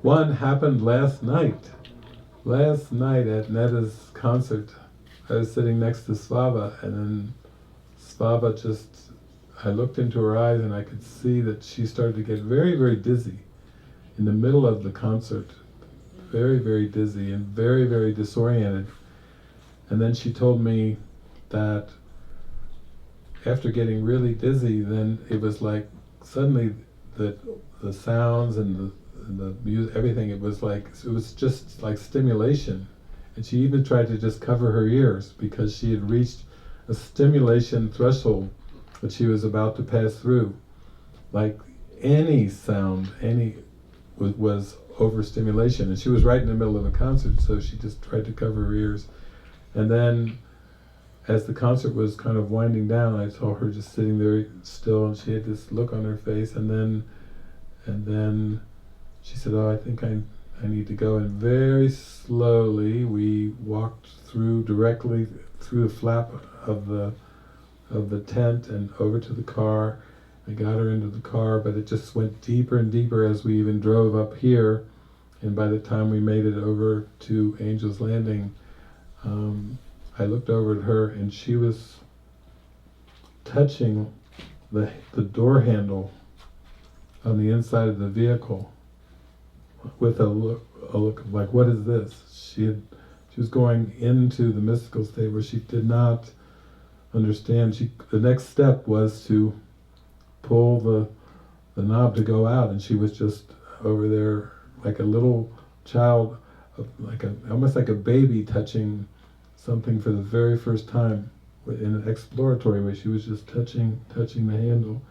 One happened last night. Last night at Netta's concert, I was sitting next to Svava, and then Svava just, I looked into her eyes and I could see that she started to get very, very dizzy in the middle of the concert. Very, very dizzy and very, very disoriented. And then she told me that after getting really dizzy, then it was like suddenly the sounds and the music, everything, it was just like stimulation. And she even tried to just cover her ears because she had reached a stimulation threshold that she was about to pass through. Like any sound, was overstimulation, and she was right in the middle of a concert, so she just tried to cover her ears. And then as the concert was kind of winding down, I saw her just sitting there still, and she had this look on her face, and then she said, "Oh, I think I need to go." And very slowly we walked directly through the flap of the tent and over to the car. I got her into the car, but it just went deeper and deeper as we even drove up here. And by the time we made it over to Angel's Landing, I looked over at her, and she was touching the door handle on the inside of the vehicle with a look of like, what is this? She was going into the mystical state where she did not understand. The next step was to pull the knob to go out, and she was just over there like a little child, almost like a baby touching something for the very first time in an exploratory way. She was just touching the handle.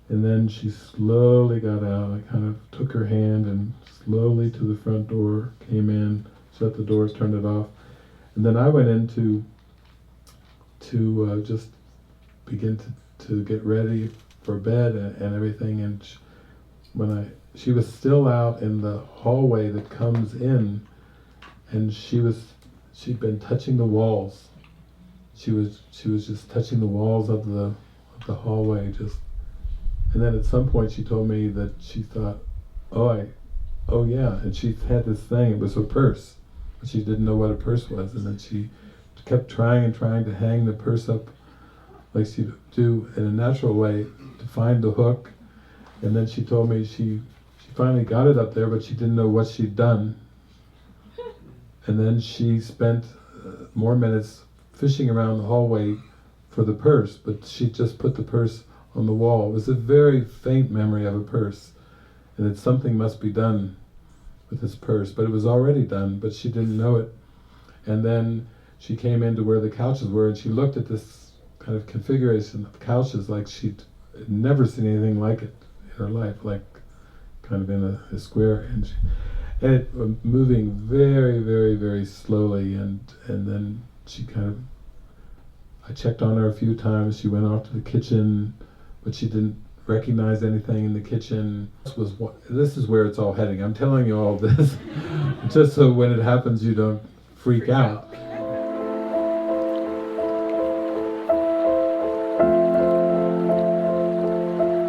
And then she slowly got out. I kind of took her hand and slowly to the front door, came in, shut the doors, turned it off. And then I went in to just begin to get ready for bed and everything. And she was still out in the hallway that comes in, and she'd been touching the walls. She was just touching the walls of the hallway, just. And then at some point she told me that she thought, oh yeah, and she had this thing, it was her purse, but she didn't know what a purse was, and then she kept trying to hang the purse up like she'd do in a natural way to find the hook. And then she told me she finally got it up there, but she didn't know what she'd done. And then she spent more minutes fishing around the hallway for the purse, but she just put the purse on the wall. It was a very faint memory of a purse, and that something must be done with this purse, but it was already done, but she didn't know it. And then she came into where the couches were, and she looked at this kind of configuration of couches like she'd never seen anything like it in her life, like kind of in a square, and it moving very, very, very slowly, and then she I checked on her a few times. She went off to the kitchen, but she didn't recognize anything in the kitchen. This is where it's all heading. I'm telling you all this just so when it happens you don't freak out.